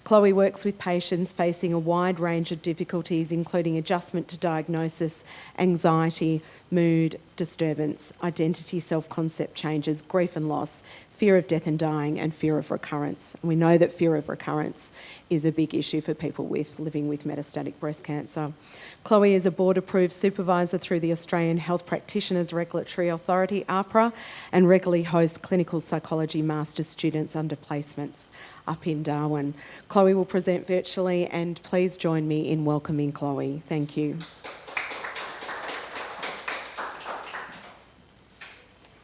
Chloe works with patients facing a wide range of difficulties, including adjustment to diagnosis, anxiety, mood disturbance, identity, self-concept changes, grief and loss, fear of death and dying, and fear of recurrence. And we know that fear of recurrence is a big issue for people living with metastatic breast cancer. Chloe is a board-approved supervisor through the Australian Health Practitioners Regulatory Authority, AHPRA, and regularly hosts clinical psychology master's students under placements up in Darwin. Chloe will present virtually, and please join me in welcoming Chloe. Thank you.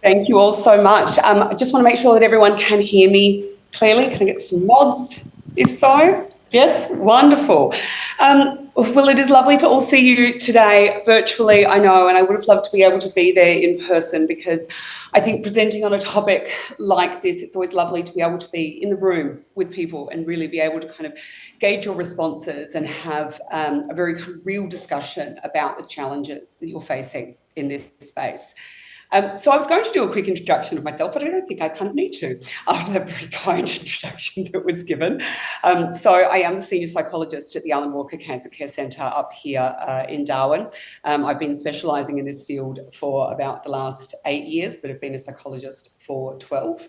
Thank you all so much. I just want to make sure that everyone can hear me clearly. Can I get some nods, if so? Yes, wonderful. Well, it is lovely to all see you today virtually, I know, and I would have loved to be able to be there in person, because I think presenting on a topic like this, it's always lovely to be able to be in the room with people and really be able to kind of gauge your responses and have a very kind of real discussion about the challenges that you're facing in this space. So I was going to do a quick introduction of myself, but I don't think I kind of need to after that very kind introduction that was given. So I am the senior psychologist at the Alan Walker Cancer Care Centre up here in Darwin. I've been specialising in this field for about the last 8 years, but I've been a psychologist for 12.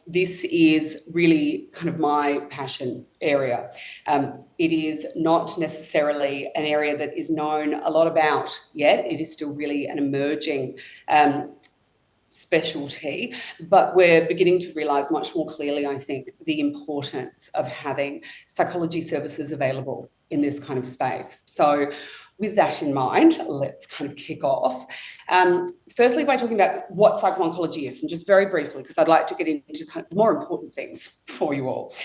This is really kind of my passion area. It is not necessarily an area that is known a lot about yet. It is still really an emerging specialty, but we're beginning to realise much more clearly, I think, the importance of having psychology services available in this kind of space. So with that in mind, let's kind of kick off. Firstly, by talking about what psycho-oncology is, and just very briefly, because I'd like to get into kind of the more important things for you all.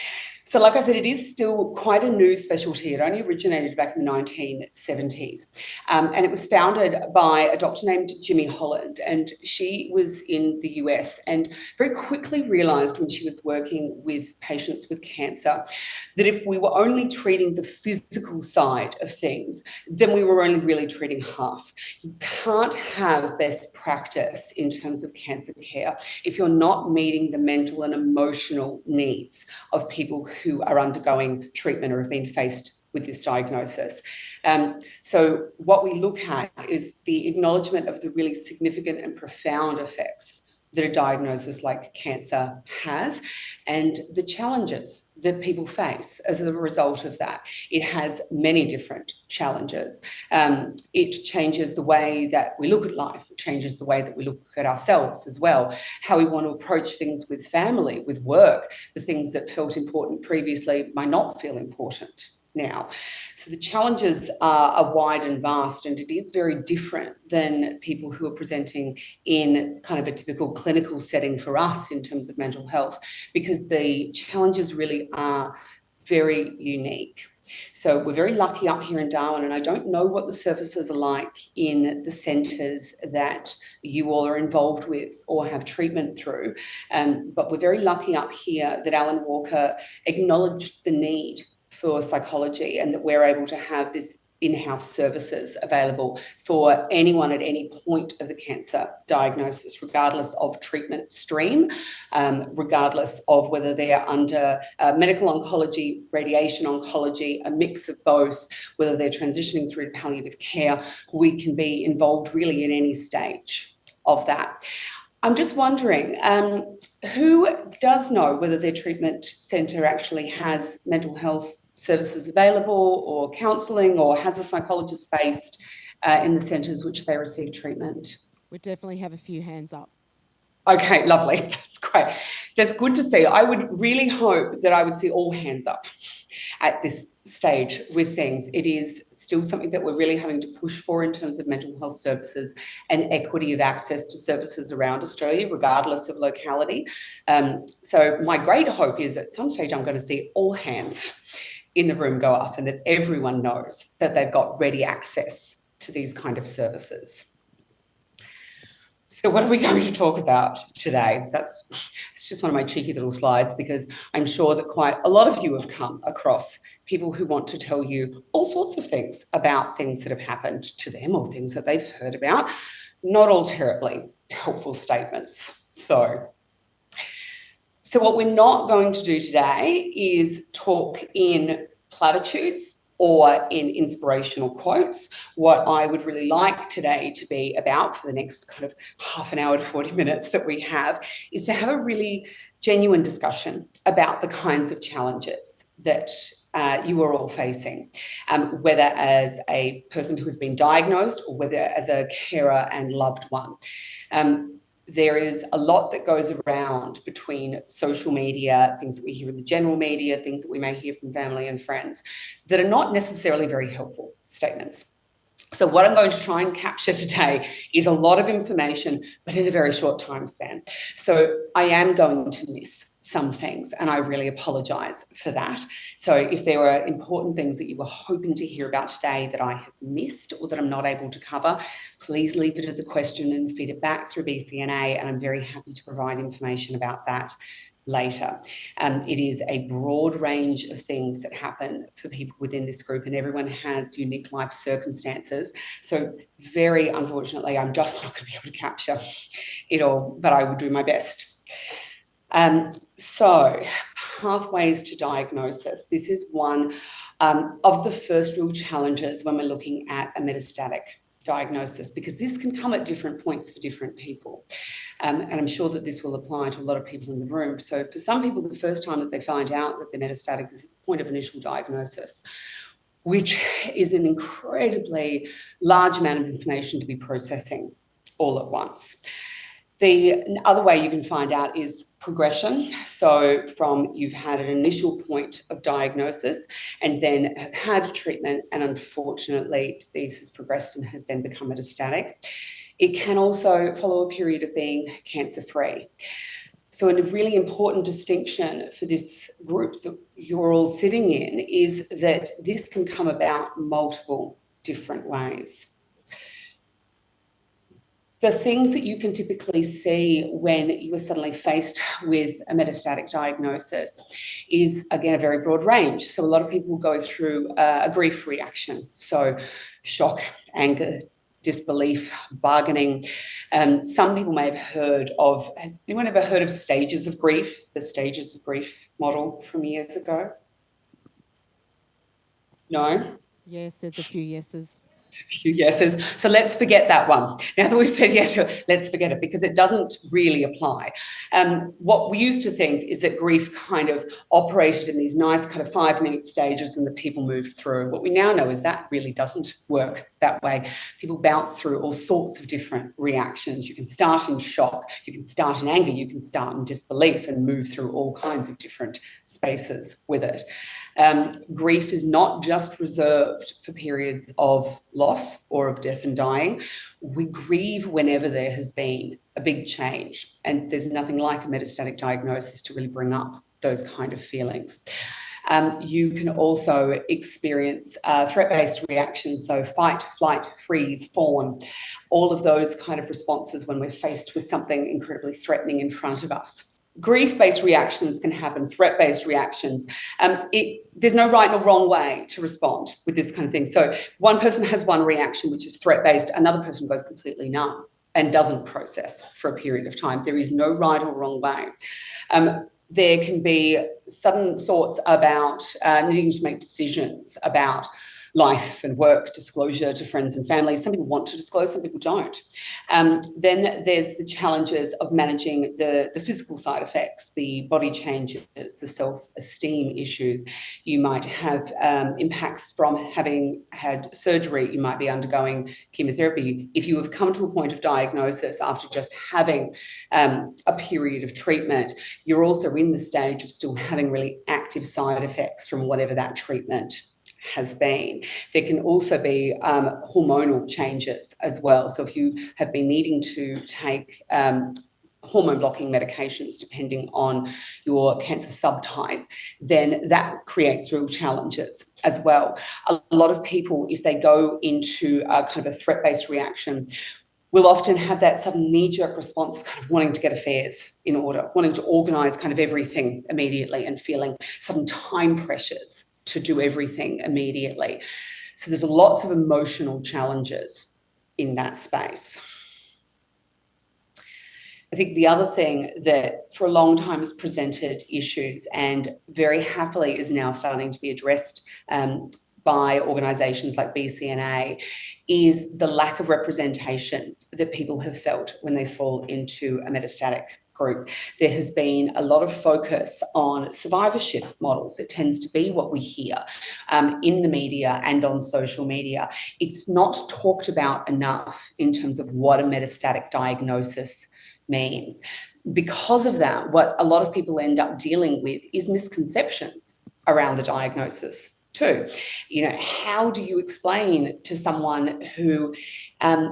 So like I said, it is still quite a new specialty. It only originated back in the 1970s. And it was founded by a doctor named Jimmy Holland. And she was in the US and very quickly realised when she was working with patients with cancer that if we were only treating the physical side of things, then we were only really treating half. You can't have best practice in terms of cancer care if you're not meeting the mental and emotional needs of people who are undergoing treatment or have been faced with this diagnosis. So what we look at is the acknowledgement of the really significant and profound effects that a diagnosis like cancer has and the challenges that people face as a result of that. It has many different challenges. It changes the way that we look at life. It changes the way that we look at ourselves as well, how we want to approach things with family, with work. The things that felt important previously might not feel important now. So the challenges are wide and vast, and it is very different than people who are presenting in kind of a typical clinical setting for us in terms of mental health, because the challenges really are very unique. So we're very lucky up here in Darwin, and I don't know what the services are like in the centres that you all are involved with or have treatment through, but we're very lucky up here that Alan Walker acknowledged the need for psychology and that we're able to have this in-house services available for anyone at any point of the cancer diagnosis, regardless of treatment stream, regardless of whether they're under medical oncology, radiation oncology, a mix of both, whether they're transitioning through to palliative care. We can be involved really in any stage of that. I'm just wondering, who does know whether their treatment centre actually has mental health services available or counselling, or has a psychologist based in the centres which they receive treatment? We definitely have a few hands up. Okay, lovely. That's great. That's good to see. I would really hope that I would see all hands up at this stage with things. It is still something that we're really having to push for in terms of mental health services and equity of access to services around Australia, regardless of locality. So my great hope is at some stage I'm going to see all hands in the room go up and that everyone knows that they've got ready access to these kind of services. So what are we going to talk about today? It's just one of my cheeky little slides, because I'm sure that quite a lot of you have come across people who want to tell you all sorts of things about things that have happened to them or things that they've heard about. Not all terribly helpful statements. So So what we're not going to do today is talk in platitudes or in inspirational quotes. What I would really like today to be about for the next kind of half an hour to 40 minutes that we have is to have a really genuine discussion about the kinds of challenges that you are all facing, whether as a person who has been diagnosed or whether as a carer and loved one. There is a lot that goes around between social media, things that we hear in the general media, things that we may hear from family and friends that are not necessarily very helpful statements. So what I'm going to try and capture today is a lot of information, but in a very short time span. So I am going to miss some things, and I really apologise for that. So if there were important things that you were hoping to hear about today that I have missed or that I'm not able to cover, please leave it as a question and feed it back through BCNA, and I'm very happy to provide information about that later. It is a broad range of things that happen for people within this group, and everyone has unique life circumstances. So very unfortunately, I'm just not going to be able to capture it all, but I will do my best. So pathways to diagnosis. This is one of the first real challenges when we're looking at a metastatic diagnosis, because this can come at different points for different people. And I'm sure that this will apply to a lot of people in the room. So for some people, the first time that they find out that they're metastatic is at the point of initial diagnosis, which is an incredibly large amount of information to be processing all at once. The other way you can find out is progression. So from you've had an initial point of diagnosis and then have had treatment, and unfortunately disease has progressed and has then become metastatic. It can also follow a period of being cancer-free. So a really important distinction for this group that you're all sitting in is that this can come about multiple different ways. The things that you can typically see when you are suddenly faced with a metastatic diagnosis is, again, a very broad range. So a lot of people will go through a grief reaction. So shock, anger, disbelief, bargaining. Some people may have heard of, has anyone ever heard of stages of grief, the stages of grief model from years ago? No? Yes, there's a few yeses. Few yeses. So let's forget that one. Now that we've said yes, let's forget it, because it doesn't really apply. What we used to think is that grief kind of operated in these nice kind of 5-minute stages and that people moved through. What we now know is that really doesn't work that way. People bounce through all sorts of different reactions. You can start in shock, you can start in anger, you can start in disbelief and move through all kinds of different spaces with it. Grief is not just reserved for periods of loss or of death and dying. We grieve whenever there has been a big change, and there's nothing like a metastatic diagnosis to really bring up those kind of feelings. You can also experience threat-based reactions, so fight, flight, freeze, fawn, all of those kind of responses when we're faced with something incredibly threatening in front of us. Grief-based reactions can happen, threat-based reactions. There's no right or wrong way to respond with this kind of thing. So one person has one reaction, which is threat-based, another person goes completely numb and doesn't process for a period of time. There is no right or wrong way. There can be sudden thoughts about needing to make decisions about life and work, disclosure to friends and family. Some people want to disclose, some people don't. Then there's the challenges of managing the physical side effects, the body changes, the self-esteem issues. You might have impacts from having had surgery. You might be undergoing chemotherapy. If you have come to a point of diagnosis after just having a period of treatment, you're also in the stage of still having really active side effects from whatever that treatment has been. There can also be hormonal changes as well. So if you have been needing to take hormone blocking medications depending on your cancer subtype, then that creates real challenges as well. A lot of people, if they go into a kind of a threat-based reaction, will often have that sudden knee-jerk response of kind of wanting to get affairs in order, wanting to organise kind of everything immediately and feeling sudden time pressures to do everything immediately. So there's lots of emotional challenges in that space. I think the other thing that for a long time has presented issues and very happily is now starting to be addressed by organisations like BCNA is the lack of representation that people have felt when they fall into a metastatic group. There has been a lot of focus on survivorship models. It tends to be what we hear in the media and on social media. It's not talked about enough in terms of what a metastatic diagnosis means. Because of that, what a lot of people end up dealing with is misconceptions around the diagnosis too. How do you explain to someone who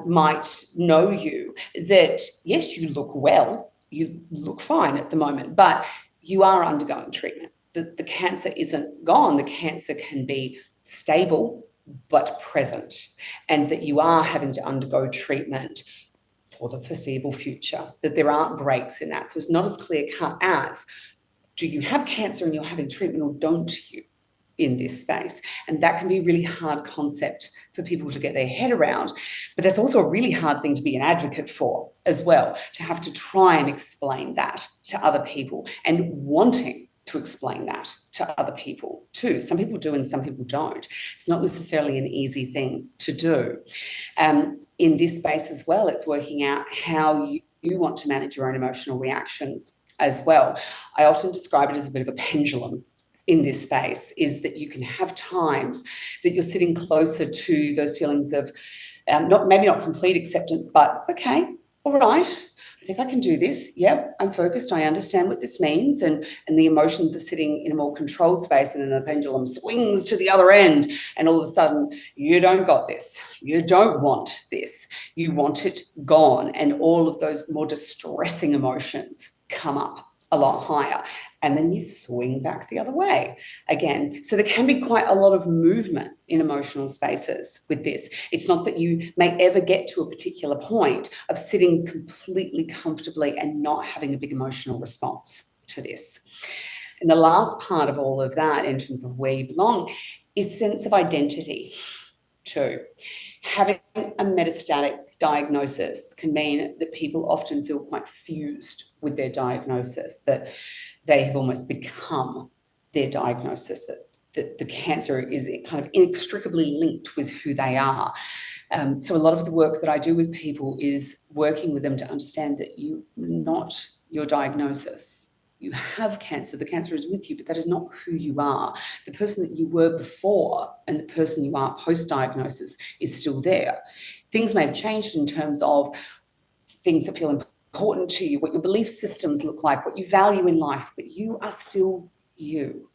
might know you that, yes, you look well, you look fine at the moment, but you are undergoing treatment. The cancer isn't gone. The cancer can be stable but present, and that you are having to undergo treatment for the foreseeable future, that there aren't breaks in that. So it's not as clear cut as, do you have cancer and you're having treatment or don't you in this space? And that can be a really hard concept for people to get their head around. But that's also a really hard thing to be an advocate for as well, to have to try and explain that to other people and wanting to explain that to other people too. Some people do and some people don't. It's not necessarily an easy thing to do. In this space as well, it's working out how you want to manage your own emotional reactions as well. I often describe it as a bit of a pendulum in this space, is that you can have times that you're sitting closer to those feelings of maybe not complete acceptance, but okay, all right, I think I can do this. Yep, I'm focused. I understand what this means. And the emotions are sitting in a more controlled space, and then the pendulum swings to the other end. And all of a sudden, you don't got this. You don't want this. You want it gone. And all of those more distressing emotions come up a lot higher, and then you swing back the other way again. So there can be quite a lot of movement in emotional spaces with this. It's not that you may ever get to a particular point of sitting completely comfortably and not having a big emotional response to this. And the last part of all of that, in terms of where you belong, is sense of identity too. Having a metastatic diagnosis can mean that people often feel quite fused with their diagnosis, that they have almost become their diagnosis, that the cancer is kind of inextricably linked with who they are. So a lot of the work that I do with people is working with them to understand that you're not your diagnosis. You have cancer, the cancer is with you, but that is not who you are. The person that you were before and the person you are post-diagnosis is still there. Things may have changed in terms of things that feel important to you, what your belief systems look like, what you value in life, but you are still you.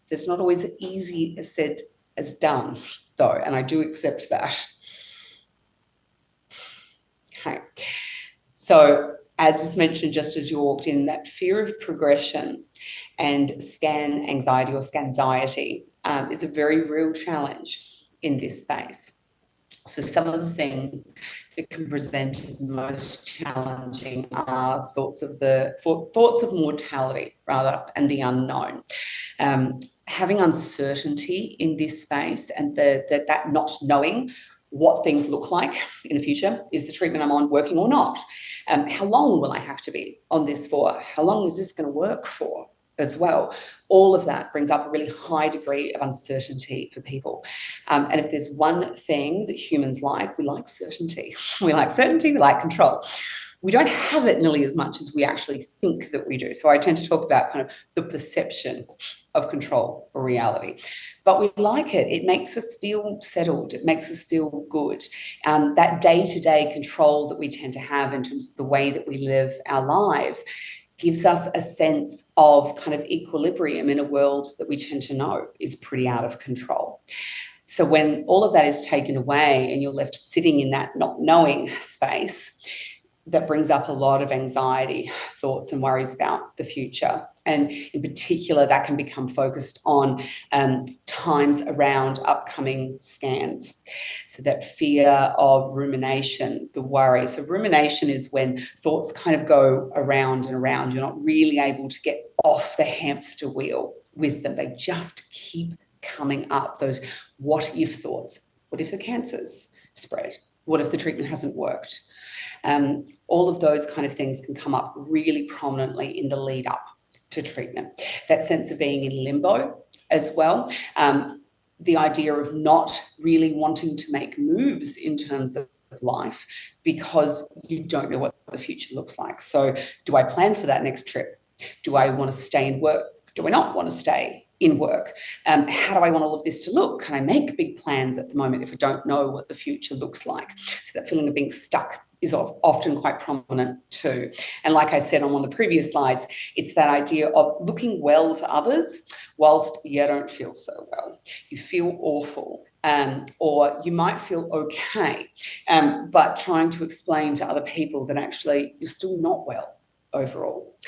That's not always easy as said as done, though, and I do accept that. Okay, so as was mentioned just as you walked in, that fear of progression and scan anxiety or scanxiety is a very real challenge in this space. So some of the things that can present as most challenging are thoughts of mortality, rather, and the unknown. Having uncertainty in this space and that not knowing what things look like in the future. Is the treatment I'm on working or not? How long will I have to be on this for? How long is this going to work for as well? All of that brings up a really high degree of uncertainty for people. And if there's one thing that humans like, we like certainty. We like certainty, we like control. We don't have it nearly as much as we actually think that we do. So I tend to talk about kind of the perception of control or reality. But we like it. It makes us feel settled. It makes us feel good. That day-to-day control that we tend to have in terms of the way that we live our lives gives us a sense of kind of equilibrium in a world that we tend to know is pretty out of control. So when all of that is taken away and you're left sitting in that not knowing space, that brings up a lot of anxiety, thoughts and worries about the future. And in particular, that can become focused on times around upcoming scans. So that fear of rumination, the worry. So rumination is when thoughts kind of go around and around. You're not really able to get off the hamster wheel with them. They just keep coming up, those what if thoughts. What if the cancers spread? What if the treatment hasn't worked? All of those kind of things can come up really prominently in the lead up to treatment. That sense of being in limbo as well. The idea of not really wanting to make moves in terms of life because you don't know what the future looks like. So do I plan for that next trip? Do I want to stay in work? Do I not want to stay in work? How do I want all of this to look? Can I make big plans at the moment if I don't know what the future looks like? So that feeling of being stuck is often quite prominent too. And like I said on one of the previous slides, it's that idea of looking well to others whilst you don't feel so well. You feel awful. Or you might feel okay, but trying to explain to other people that actually you're still not well overall.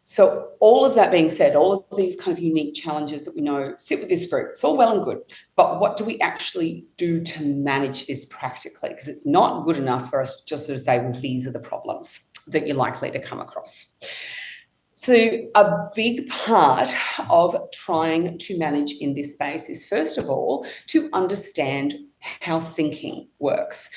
So all of that being said, all of these kind of unique challenges that we know sit with this group, it's all well and good, but what do we actually do to manage this practically? Because it's not good enough for us to just sort of say, well, these are the problems that you're likely to come across. So a big part of trying to manage in this space is, first of all, to understand how thinking works.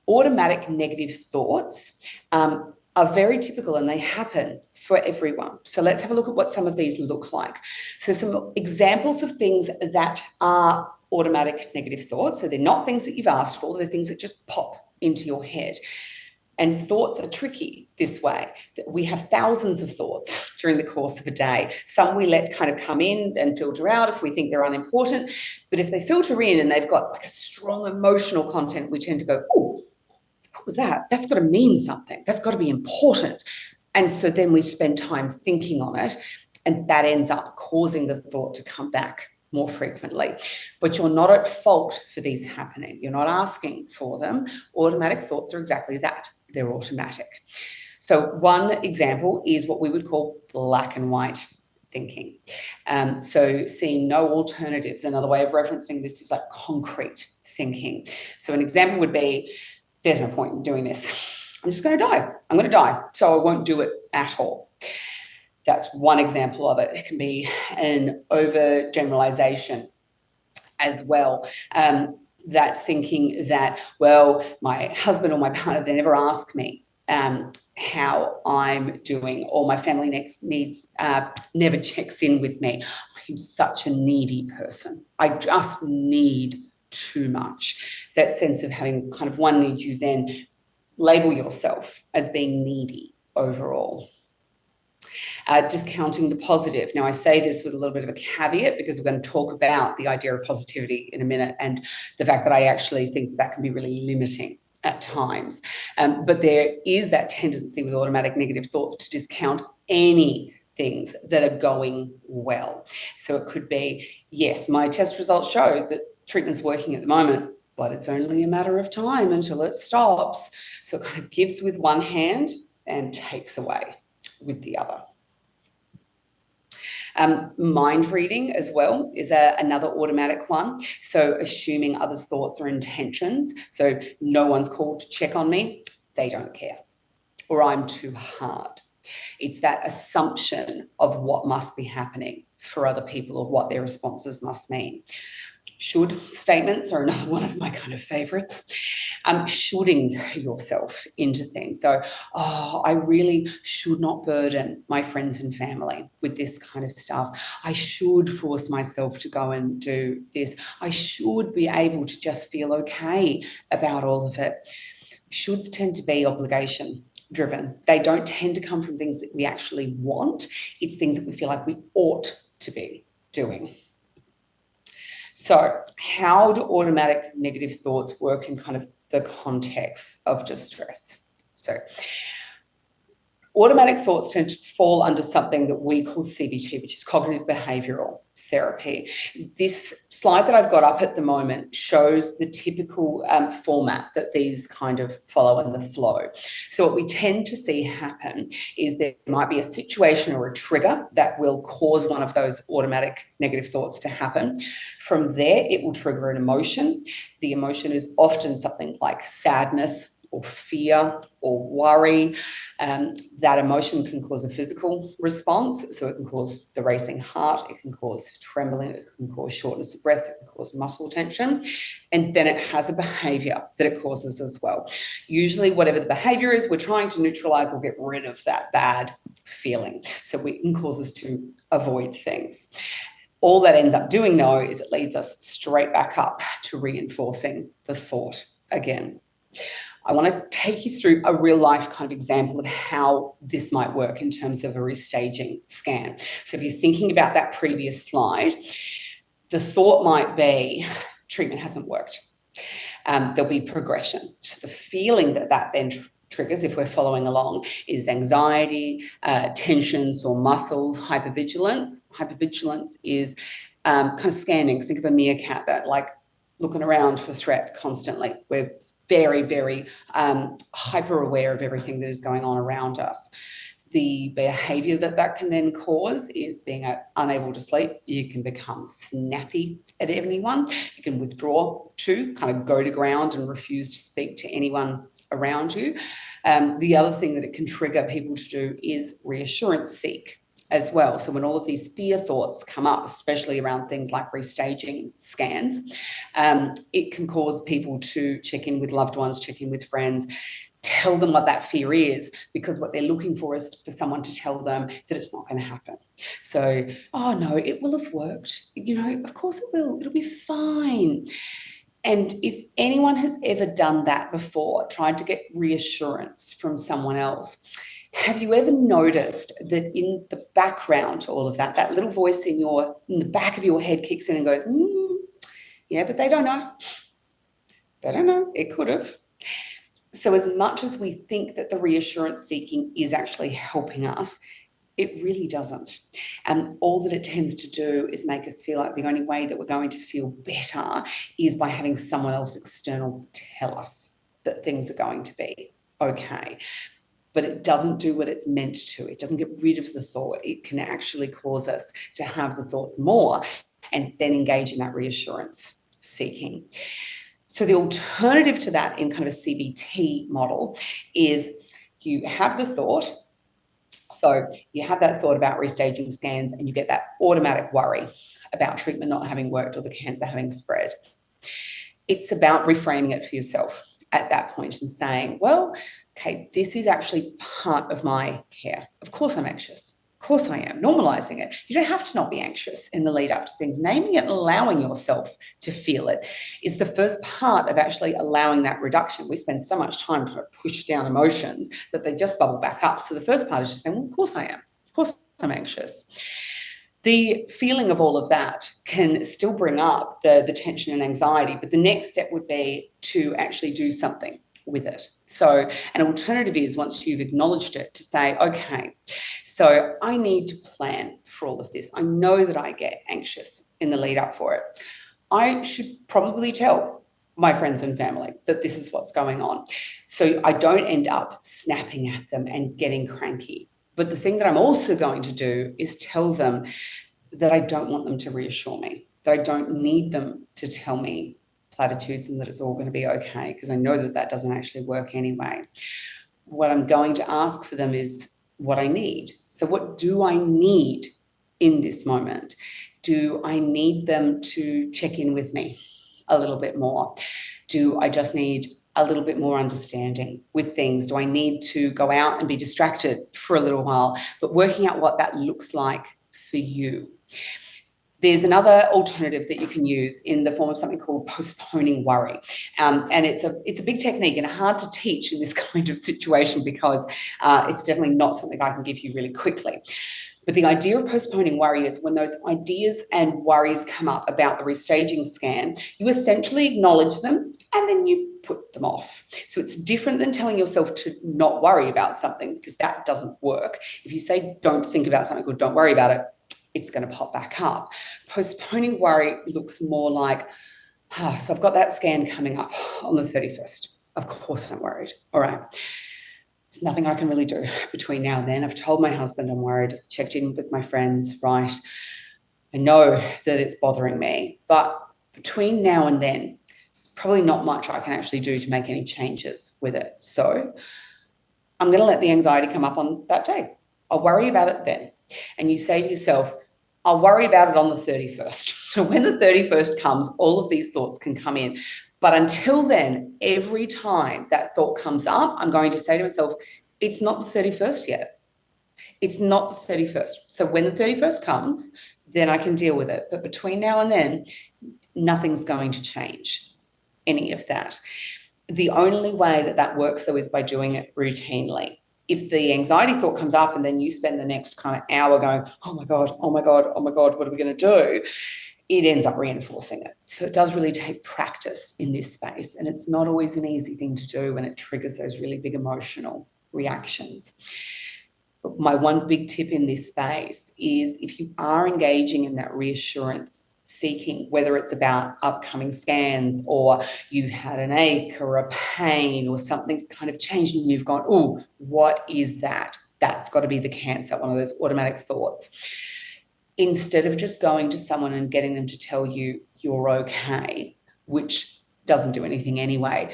Automatic negative thoughts are very typical and they happen for everyone. So let's have a look at what some of these look like. So some examples of things that are automatic negative thoughts. So they're not things that you've asked for, they're things that just pop into your head. And thoughts are tricky this way. We have thousands of thoughts during the course of a day. Some we let kind of come in and filter out if we think they're unimportant. But if they filter in and they've got like a strong emotional content, we tend to go, oh, what was that? That's got to mean something. That's got to be important. And so then we spend time thinking on it, and that ends up causing the thought to come back more frequently. But you're not at fault for these happening. You're not asking for them. Automatic thoughts are exactly that. They're automatic. So one example is what we would call black and white thinking. So seeing no alternatives. Another way of referencing this is like concrete thinking. So an example would be, there's no point in doing this. I'm just going to die. I'm going to die. So I won't do it at all. That's one example of it. It can be an overgeneralization as well. That thinking that, well, my husband or my partner, they never ask me how I'm doing, or my family never checks in with me. I'm such a needy person. I just need too much. That sense of having kind of one need, you then label yourself as being needy overall. Discounting the positive. Now, I say this with a little bit of a caveat because we're going to talk about the idea of positivity in a minute and the fact that I actually think that can be really limiting at times. But there is that tendency with automatic negative thoughts to discount any things that are going well. So it could be, yes, my test results show that treatment's working at the moment, but it's only a matter of time until it stops. So it kind of gives with one hand and takes away with the other. Mind reading as well is another automatic one. So assuming others' thoughts or intentions. So no one's called to check on me, they don't care, or I'm too hard. It's that assumption of what must be happening for other people or what their responses must mean. Should statements are another one of my kind of favourites. Shoulding yourself into things. So, I really should not burden my friends and family with this kind of stuff. I should force myself to go and do this. I should be able to just feel okay about all of it. Shoulds tend to be obligation driven. They don't tend to come from things that we actually want. It's things that we feel like we ought to be doing. So how do automatic negative thoughts work in kind of the context of distress? So automatic thoughts tend to fall under something that we call CBT, which is cognitive behavioural therapy. This slide that I've got up at the moment shows the typical format that these kind of follow in the flow. So what we tend to see happen is there might be a situation or a trigger that will cause one of those automatic negative thoughts to happen. From there, it will trigger an emotion. The emotion is often something like sadness or fear or worry. That emotion can cause a physical response. So it can cause the racing heart, it can cause trembling, it can cause shortness of breath, it can cause muscle tension. And then it has a behavior that it causes as well. Usually, whatever the behavior is, we're trying to neutralize or get rid of that bad feeling. So it can cause us to avoid things. All that ends up doing, though, is it leads us straight back up to reinforcing the thought again. I want to take you through a real life kind of example of how this might work in terms of a restaging scan. So if you're thinking about that previous slide, the thought might be treatment hasn't worked. There'll be progression. So the feeling that then triggers, if we're following along, is anxiety, tension, sore muscles, hypervigilance. Hypervigilance is kind of scanning. Think of a meerkat that like looking around for threat constantly. We're very, very hyper aware of everything that is going on around us. The behavior that can then cause is being unable to sleep. You can become snappy at anyone. You can withdraw too, kind of go to ground and refuse to speak to anyone around you. The other thing that it can trigger people to do is reassurance seek as well. So when all of these fear thoughts come up, especially around things like restaging scans, it can cause people to check in with loved ones, check in with friends, tell them what that fear is, because what they're looking for is for someone to tell them that it's not going to happen. So, oh no, it will have worked. You know, of course it will. It'll be fine. And if anyone has ever done that before, tried to get reassurance from someone else, have you ever noticed that in the background to all of that, that little voice in the back of your head kicks in and goes, yeah, but they don't know. They don't know. It could have. So as much as we think that the reassurance seeking is actually helping us, it really doesn't. And all that it tends to do is make us feel like the only way that we're going to feel better is by having someone else external tell us that things are going to be okay. But it doesn't do what it's meant to. It doesn't get rid of the thought. It can actually cause us to have the thoughts more and then engage in that reassurance seeking. So the alternative to that in kind of a CBT model is you have the thought. So you have that thought about restaging scans and you get that automatic worry about treatment not having worked or the cancer having spread. It's about reframing it for yourself at that point and saying, well, okay, this is actually part of my care. Of course I'm anxious. Of course I am. Normalizing it. You don't have to not be anxious in the lead up to things. Naming it and allowing yourself to feel it is the first part of actually allowing that reduction. We spend so much time trying to push down emotions that they just bubble back up. So the first part is just saying, well, of course I am. Of course I'm anxious. The feeling of all of that can still bring up the tension and anxiety, but the next step would be to actually do something with it. So an alternative is, once you've acknowledged it, to say, okay, so I need to plan for all of this. I know that I get anxious in the lead up for it. I should probably tell my friends and family that this is what's going on, so I don't end up snapping at them and getting cranky. But the thing that I'm also going to do is tell them that I don't want them to reassure me, that I don't need them to tell me platitudes and that it's all going to be okay, because I know that that doesn't actually work anyway. What I'm going to ask for them is what I need. So what do I need in this moment? Do I need them to check in with me a little bit more? Do I just need a little bit more understanding with things? Do I need to go out and be distracted for a little while? But working out what that looks like for you. There's another alternative that you can use in the form of something called postponing worry. And it's a big technique and hard to teach in this kind of situation because it's definitely not something I can give you really quickly. But the idea of postponing worry is when those ideas and worries come up about the restaging scan, you essentially acknowledge them and then you put them off. So it's different than telling yourself to not worry about something, because that doesn't work. If you say don't think about something or don't worry about it, it's going to pop back up. Postponing worry looks more like, so I've got that scan coming up on the 31st. Of course I'm worried. All right. There's nothing I can really do between now and then. I've told my husband I'm worried, I've checked in with my friends, right? I know that it's bothering me, but between now and then, it's probably not much I can actually do to make any changes with it. So I'm going to let the anxiety come up on that day. I'll worry about it then. And you say to yourself, I'll worry about it on the 31st. So when the 31st comes, all of these thoughts can come in. But until then, every time that thought comes up, I'm going to say to myself, it's not the 31st yet. It's not the 31st. So when the 31st comes, then I can deal with it. But between now and then, nothing's going to change any of that. The only way that that works, though, is by doing it routinely. If the anxiety thought comes up and then you spend the next kind of hour going, oh my God, oh my God, oh my God, what are we going to do? It ends up reinforcing it. So it does really take practice in this space. And it's not always an easy thing to do when it triggers those really big emotional reactions. But my one big tip in this space is if you are engaging in that reassurance seeking, whether it's about upcoming scans or you've had an ache or a pain or something's kind of changed and you've gone, oh, what is that? That's got to be the cancer, one of those automatic thoughts. Instead of just going to someone and getting them to tell you you're okay, which doesn't do anything anyway,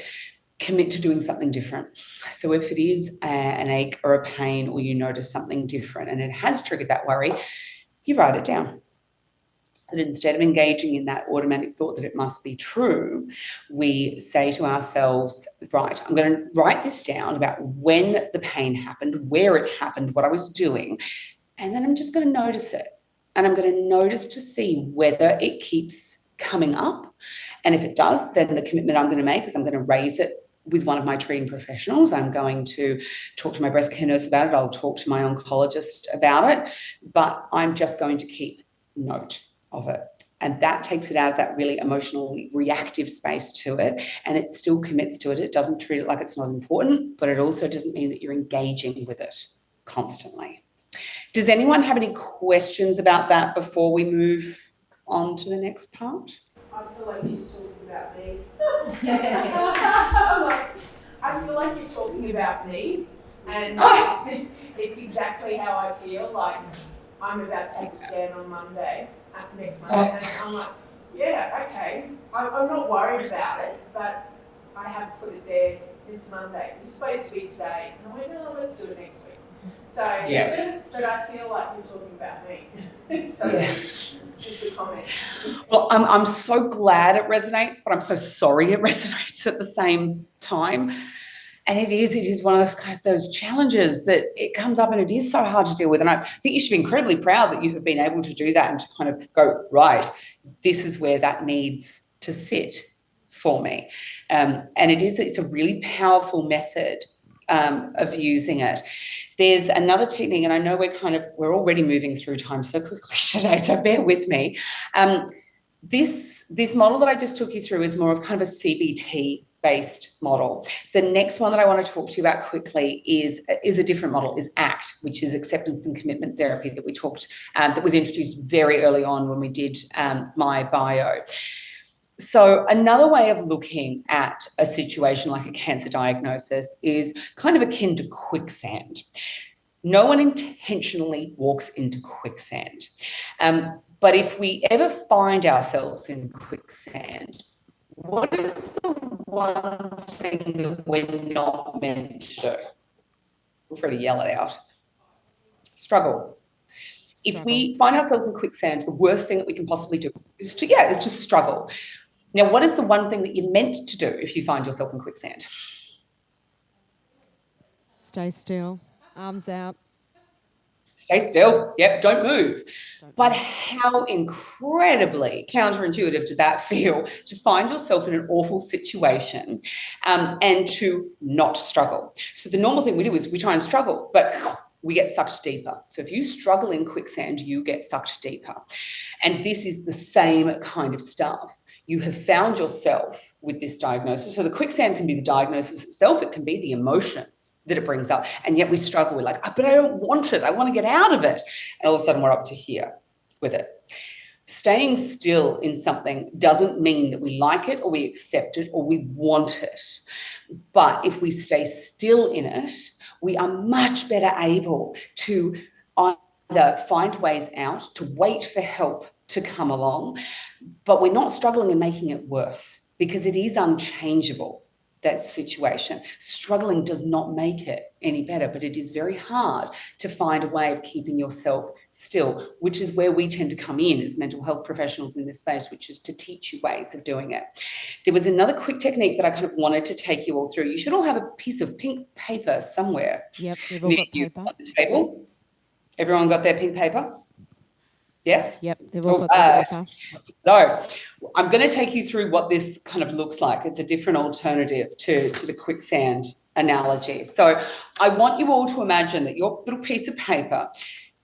commit to doing something different. So if it is an ache or a pain or you notice something different and it has triggered that worry, you write it down. And instead of engaging in that automatic thought that it must be true, we say to ourselves, right, I'm going to write this down about when the pain happened, where it happened, what I was doing, and then I'm just going to notice it. And I'm going to notice to see whether it keeps coming up. And if it does, then the commitment I'm going to make is I'm going to raise it with one of my treating professionals. I'm going to talk to my breast care nurse about it. I'll talk to my oncologist about it. But I'm just going to keep note of it. And that takes it out of that really emotionally reactive space to it. And it still commits to it. It doesn't treat it like it's not important, but it also doesn't mean that you're engaging with it constantly. Does anyone have any questions about that before we move on to the next part? I feel like she's talking about me. I'm like, I feel like you're talking about me, and it's exactly how I feel. Like I'm about to take a scan on Monday, next Monday, and I'm like, yeah, okay. I'm not worried about it, but I have put it there. It's Monday. It's supposed to be today, and I went, no, let's do it next week. So, yeah. But I feel like you're talking about me. So, yeah. Just a comment. Well, I'm so glad it resonates, but I'm so sorry it resonates at the same time. And it is one of those challenges that it comes up and it is so hard to deal with. And I think you should be incredibly proud that you have been able to do that and to kind of go, right, this is where that needs to sit for me. And it's a really powerful method of using it. There's another technique, and I know we're already moving through time so quickly today, so bear with me. This model that I just took you through is more of kind of a CBT-based model. The next one that I want to talk to you about quickly is a different model, is ACT, which is acceptance and commitment therapy that we talked, that was introduced very early on when we did my bio. So another way of looking at a situation like a cancer diagnosis is kind of akin to quicksand. No one intentionally walks into quicksand. But if we ever find ourselves in quicksand, what is the one thing that we're not meant to do? Feel free to yell it out. Struggle. If we find ourselves in quicksand, the worst thing that we can possibly do is to struggle. Now, what is the one thing that you're meant to do if you find yourself in quicksand? Stay still, arms out. Stay still. Yep, don't move. But how incredibly counterintuitive does that feel to find yourself in an awful situation and to not struggle? So the normal thing we do is we try and struggle, but we get sucked deeper. So if you struggle in quicksand, you get sucked deeper. And this is the same kind of stuff. You have found yourself with this diagnosis. So the quicksand can be the diagnosis itself. It can be the emotions that it brings up. And yet we struggle. We're like, but I don't want it. I want to get out of it. And all of a sudden we're up to here with it. Staying still in something doesn't mean that we like it or we accept it or we want it. But if we stay still in it, we are much better able to either find ways out, to wait for help to come along, but we're not struggling and making it worse. because it is unchangeable, that situation. Struggling does not make it any better, but it is very hard to find a way of keeping yourself still, which is where we tend to come in as mental health professionals in this space, which is to teach you ways of doing it. There was another quick technique that I kind of wanted to take you all through. You should all have a piece of pink paper somewhere. Yep, we've all got paper. On the table. Everyone got their pink paper? Yes? Yep, they've all got their paper. So I'm going to take you through what this kind of looks like. It's a different alternative to the quicksand analogy. So I want you all to imagine that your little piece of paper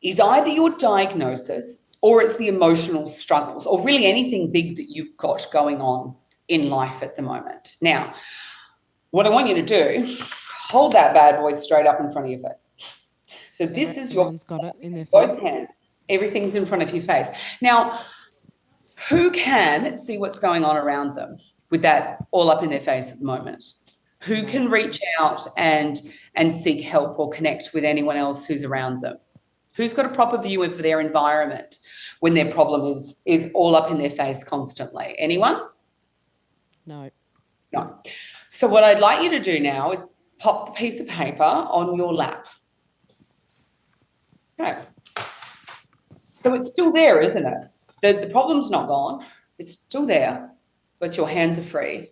is either your diagnosis or it's the emotional struggles or really anything big that you've got going on in life at the moment. Now, what I want you to do, hold that bad boy straight up in front of your face. So this is your... Everyone's got it in their both face. hands. Everything's in front of your face. Now, who can see what's going on around them with that all up in their face at the moment? Who can reach out and seek help or connect with anyone else who's around them? Who's got a proper view of their environment when their problem is all up in their face constantly? Anyone? No. No. So what I'd like you to do now is pop the piece of paper on your lap. Okay. So it's still there, isn't it? The problem's not gone. It's still there, but your hands are free.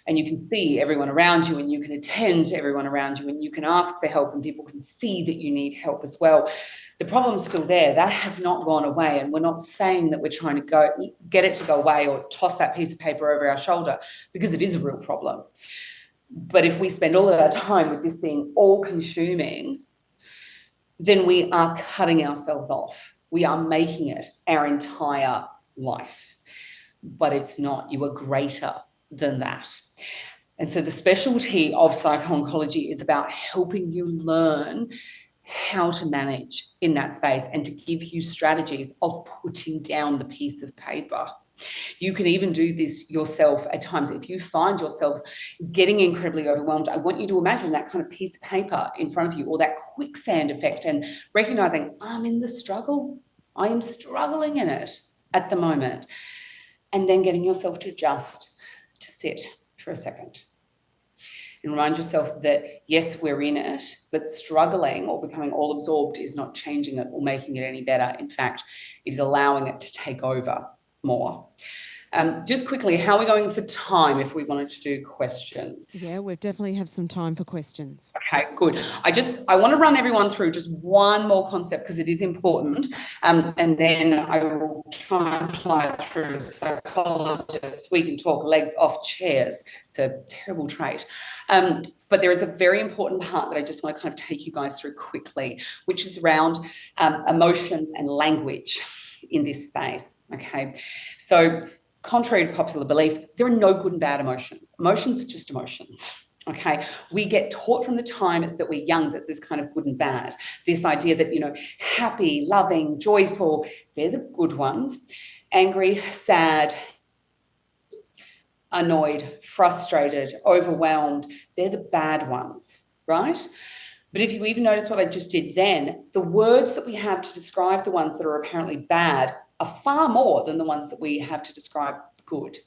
And you can see everyone around you and you can attend to everyone around you and you can ask for help and people can see that you need help as well. The problem's still there. That has not gone away. And we're not saying that we're trying to get it to go away or toss that piece of paper over our shoulder because it is a real problem. But if we spend all of our time with this thing all-consuming, then we are cutting ourselves off. We are making it our entire life. But it's not. You are greater than that. And so the specialty of psycho-oncology is about helping you learn how to manage in that space and to give you strategies of putting down the piece of paper. You can even do this yourself at times. If you find yourselves getting incredibly overwhelmed, I want you to imagine that kind of piece of paper in front of you or that quicksand effect and recognizing I'm in the struggle. I am struggling in it at the moment. And then getting yourself to sit for a second and remind yourself that, yes, we're in it, but struggling or becoming all absorbed is not changing it or making it any better. In fact, it is allowing it to take over more. Just quickly, how are we going for time if we wanted to do questions? Yeah, we definitely have some time for questions. Okay, good. I want to run everyone through just one more concept because it is important. And then I will try and fly through psychologists. We can talk legs off chairs. It's a terrible trait. But there is a very important part that I just want to kind of take you guys through quickly, which is around emotions and language in this space. Okay, so contrary to popular belief, there are no good and bad emotions. Emotions are just emotions. Okay, we get taught from the time that we're young that there's kind of good and bad. This idea that, happy, loving, joyful, they're the good ones. Angry, sad, annoyed, frustrated, overwhelmed, they're the bad ones, right? But if you even notice what I just did then, the words that we have to describe the ones that are apparently bad are far more than the ones that we have to describe good.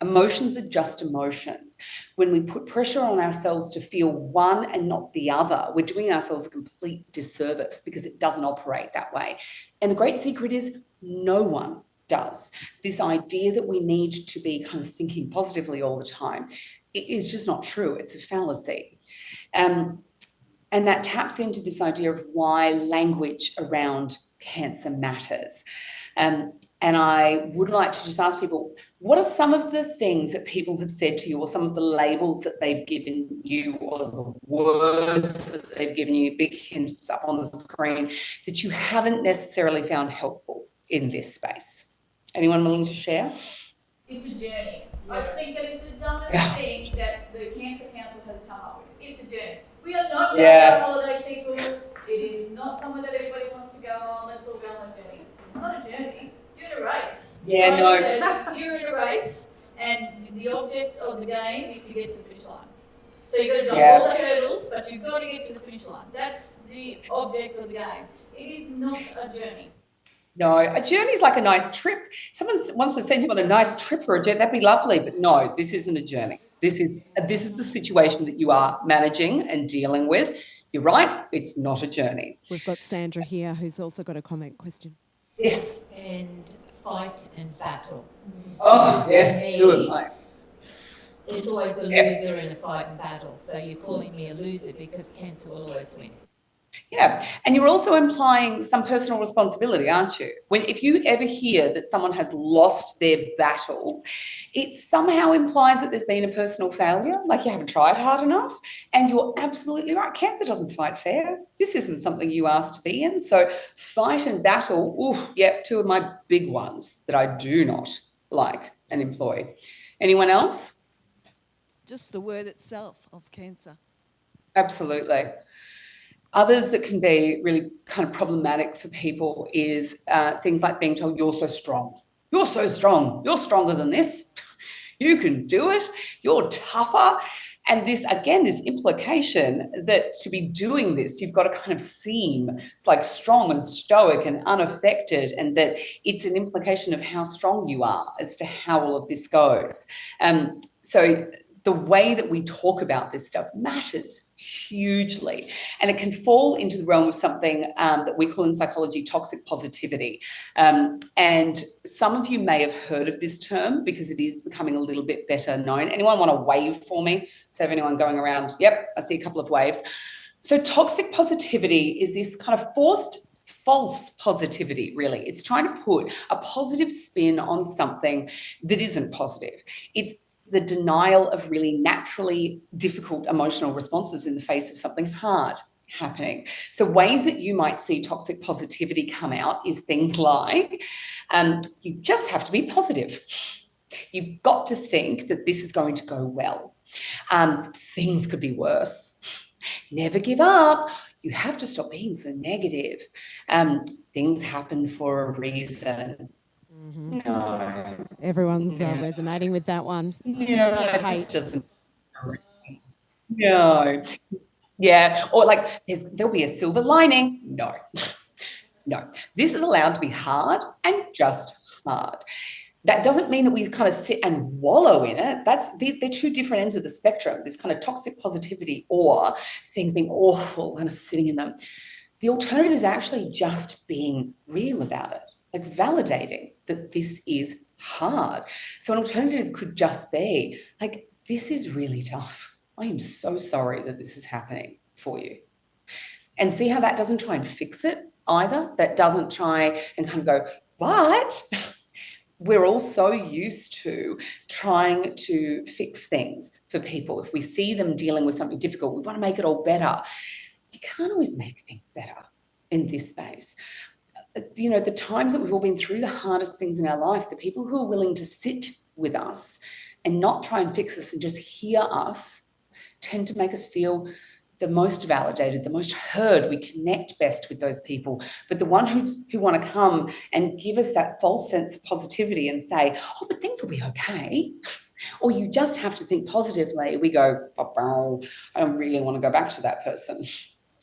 Emotions are just emotions. When we put pressure on ourselves to feel one and not the other, we're doing ourselves a complete disservice because it doesn't operate that way. And the great secret is no one does. This idea that we need to be kind of thinking positively all the time is just not true. It's a fallacy. And that taps into this idea of why language around cancer matters. And I would like to just ask people, what are some of the things that people have said to you or some of the labels that they've given you or the words that they've given you, big hints up on the screen, that you haven't necessarily found helpful in this space? Anyone willing to share? It's a journey. I think that it's the dumbest thing that the Cancer Council has come up with. It's a journey. We are not going on holiday, people. It is not somewhere that everybody wants to go on. Let's all go on a journey. It's not a journey. You're in a race. Yeah, right? no. You're in a race, and the object of the game is to get to the finish line. So you've got to jump all the hurdles, but you've got to get to the finish line. That's the object of the game. It is not a journey. No, a journey is like a nice trip. Someone wants to send you on a nice trip or a journey, that'd be lovely. But no, this isn't a journey. This is the situation that you are managing and dealing with. You're right, it's not a journey. We've got Sandra here who's also got a comment question. Yes. And fight and battle. Oh, yes, too am I. There's always a loser in a fight and battle. So you're calling me a loser because cancer will always win. Yeah, and you're also implying some personal responsibility, aren't you? If you ever hear that someone has lost their battle, it somehow implies that there's been a personal failure, like you haven't tried hard enough. And you're absolutely right. Cancer doesn't fight fair. This isn't something you asked to be in. So fight and battle, two of my big ones that I do not like and employ. Anyone else? Just the word itself of cancer. Absolutely. Others that can be really kind of problematic for people is things like being told, you're so strong. You're so strong. You're stronger than this. You can do it. You're tougher. And this, again, this implication that to be doing this, you've got to kind of seem like strong and stoic and unaffected, and that it's an implication of how strong you are as to how all of this goes. So the way that we talk about this stuff matters hugely, and it can fall into the realm of something that we call in psychology toxic positivity. And some of you may have heard of this term because it is becoming a little bit better known. Anyone want to wave for me? So if anyone going around, yep, I see a couple of waves. So toxic positivity is this kind of false positivity, really. It's trying to put a positive spin on something that isn't positive. It's the denial of really naturally difficult emotional responses in the face of something hard happening. So ways that you might see toxic positivity come out is things like you just have to be positive. You've got to think that this is going to go well. Things could be worse. Never give up. You have to stop being so negative. Things happen for a reason. Mm-hmm. No. Everyone's resonating with that one. Yeah, this doesn't. No. Yeah, or like there'll be a silver lining. No. No. This is allowed to be hard and just hard. That doesn't mean that we kind of sit and wallow in it. They're two different ends of the spectrum, this kind of toxic positivity or things being awful and sitting in them. The alternative is actually just being real about it, like validating that this is hard. So an alternative could just be like, this is really tough. I am so sorry that this is happening for you. And see how that doesn't try and fix it either. That doesn't try and kind of go, but we're all so used to trying to fix things for people. If we see them dealing with something difficult, we want to make it all better. You can't always make things better in this space. You know, the times that we've all been through the hardest things in our life, the people who are willing to sit with us and not try and fix us and just hear us tend to make us feel the most validated, the most heard. We connect best with those people. But the one who want to come and give us that false sense of positivity and say, oh, but things will be okay, or you just have to think positively, we go, oh, I don't really want to go back to that person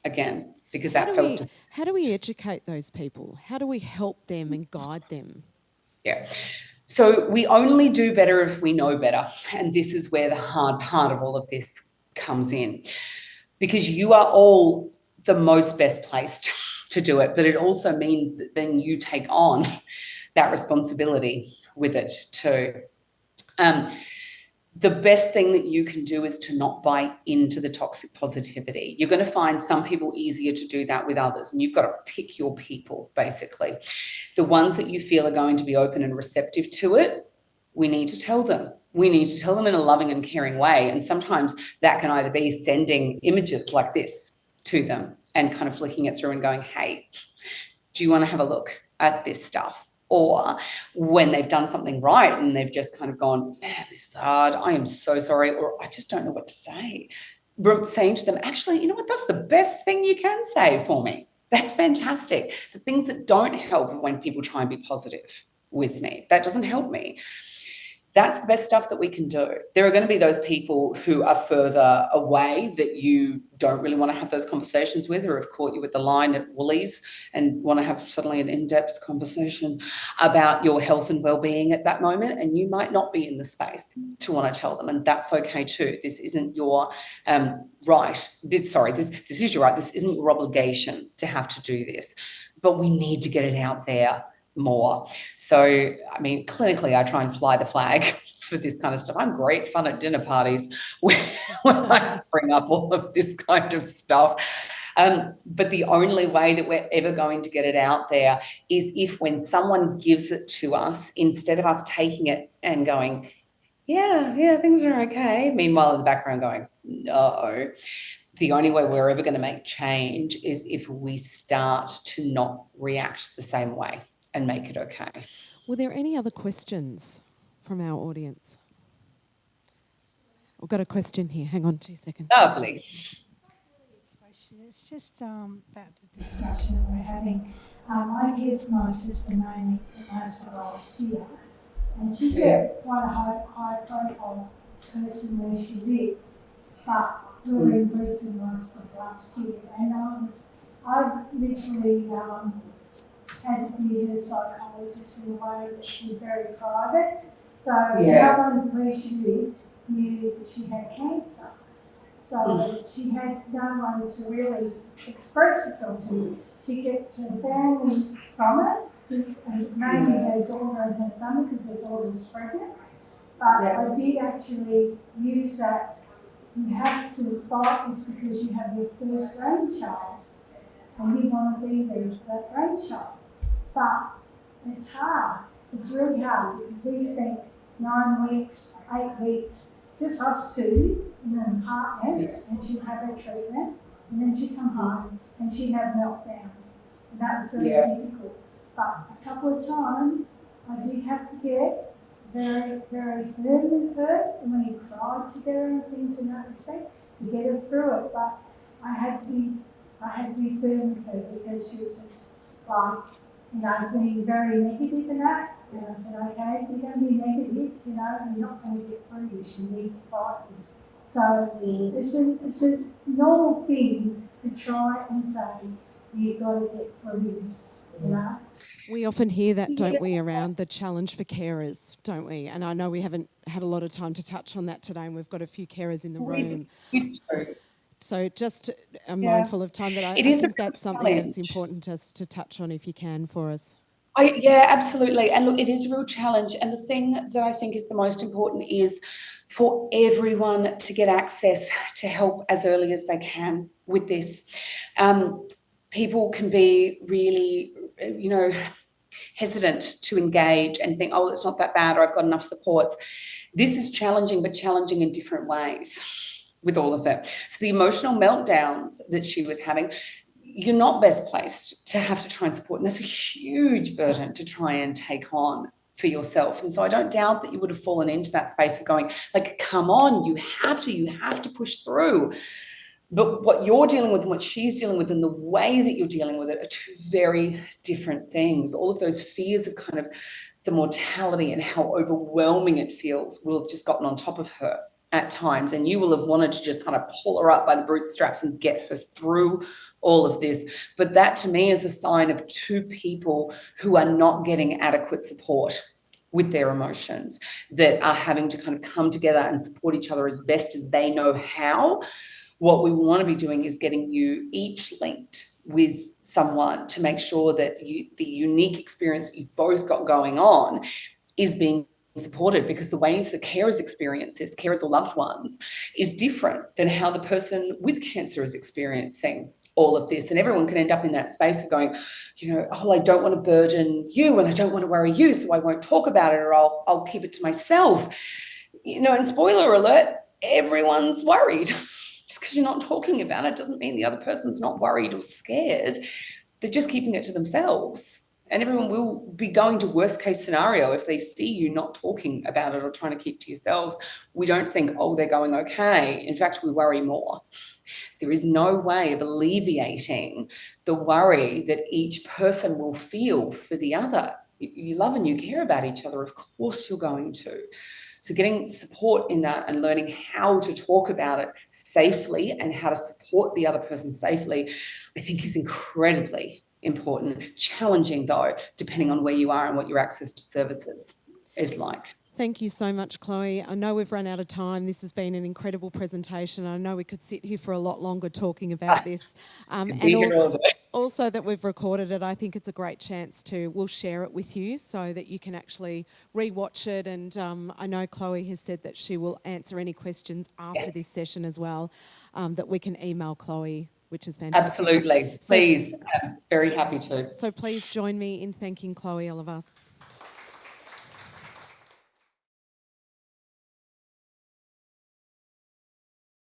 again, because that felt... How do we educate those people? How do we help them and guide them? Yeah. So we only do better if we know better. And this is where the hard part of all of this comes in, because you are all the most best placed to do it. But it also means that then you take on that responsibility with it too. The best thing that you can do is to not buy into the toxic positivity. You're going to find some people easier to do that with others, and you've got to pick your people, basically. The ones that you feel are going to be open and receptive to it, we need to tell them. We need to tell them in a loving and caring way. And sometimes that can either be sending images like this to them and kind of flicking it through and going, hey, do you want to have a look at this stuff? Or when they've done something right and they've just kind of gone, man, this is hard, I am so sorry, or I just don't know what to say. Saying to them, actually, you know what, that's the best thing you can say for me. That's fantastic. The things that don't help when people try and be positive with me, that doesn't help me. That's the best stuff that we can do. There are going to be those people who are further away that you don't really want to have those conversations with, or have caught you at the line at Woolies and want to have suddenly an in-depth conversation about your health and well-being at that moment, and you might not be in the space to want to tell them, and that's okay too. This isn't your right. This is your right. This isn't your obligation to have to do this, but we need to get it out there more. So, I mean, clinically, I try and fly the flag for this kind of stuff. I'm great fun at dinner parties when I bring up all of this kind of stuff. But the only way that we're ever going to get it out there is if, when someone gives it to us, instead of us taking it and going, yeah, things are okay, meanwhile in the background going, no. The only way we're ever going to make change is if we start to not react the same way and make it okay. Were there any other questions from our audience? We've got a question here. Hang on 2 seconds. Lovely. It's just about the discussion that we're having. I give my sister Mamie most of last year, and she's quite a high profile person where she lives, but we're in Brisbane most of last year, and I literally had to be her psychologist in a way that she's very private. So no one where she lived knew that she had cancer. So she had no one to really express herself to. She kept her family from it, and mainly her daughter and her son, because her daughter was pregnant. But I did actually use that. You have to fight this because you have your first grandchild, and you want to be there for that grandchild. But it's hard. It's really hard because we spent 9 weeks, 8 weeks, just us two in an apartment, and she'd have her treatment, and then she'd come home and she'd have meltdowns. And that was very difficult. But a couple of times I did have to get very, very firm with her, and we cried together and things in that respect to get her through it. But I had to be firm with her because she was just like, being very negative in that. And I said, okay, if you're going to be negative, you're not going to get through this. You need to fight this. So it's a normal thing to try and say, you've got to get through this, We often hear that, don't we, around the challenge for carers, don't we? And I know we haven't had a lot of time to touch on that today, and we've got a few carers in the room. So just mindful of time, but I think that's something that's important just to touch on if you can for us. Absolutely. And look, it is a real challenge. And the thing that I think is the most important is for everyone to get access to help as early as they can with this. People can be really, hesitant to engage and think, oh, it's not that bad, or I've got enough supports. This is challenging, but challenging in different ways with all of it. So the emotional meltdowns that she was having, you're not best placed to have to try and support. And that's a huge burden to try and take on for yourself. And so I don't doubt that you would have fallen into that space of going, like, come on, you have to push through. But what you're dealing with and what she's dealing with and the way that you're dealing with it are two very different things. All of those fears of kind of the mortality and how overwhelming it feels will have just gotten on top of her at times, and you will have wanted to just kind of pull her up by the bootstraps and get her through all of this. But that to me is a sign of two people who are not getting adequate support with their emotions, that are having to kind of come together and support each other as best as they know how. What we want to be doing is getting you each linked with someone to make sure that the unique experience that you've both got going on is being supported, because the ways that carers experience this, carers or loved ones, is different than how the person with cancer is experiencing all of this. And everyone can end up in that space of going, I don't want to burden you and I don't want to worry you, so I won't talk about it, or I'll keep it to myself. And spoiler alert, everyone's worried. Just because you're not talking about it doesn't mean the other person's not worried or scared. They're just keeping it to themselves. And everyone will be going to worst case scenario if they see you not talking about it or trying to keep to yourselves. We don't think, oh, they're going okay. In fact, we worry more. There is no way of alleviating the worry that each person will feel for the other you love and you care about each other, of course you're going to. So getting support in that and learning how to talk about it safely and how to support the other person safely, I think is incredibly important. Challenging though, depending on where you are and what your access to services is like. Thank you so much, Chloe. I know we've run out of time. This has been an incredible presentation. I know we could sit here for a lot longer talking about this. And also that we've recorded it, I think it's a great chance we'll share it with you so that you can actually re-watch it. And I know Chloe has said that she will answer any questions after this session as well, that we can email Chloe, which is fantastic. Absolutely. Please, I'm very happy to. So please join me in thanking Chloe Oliver.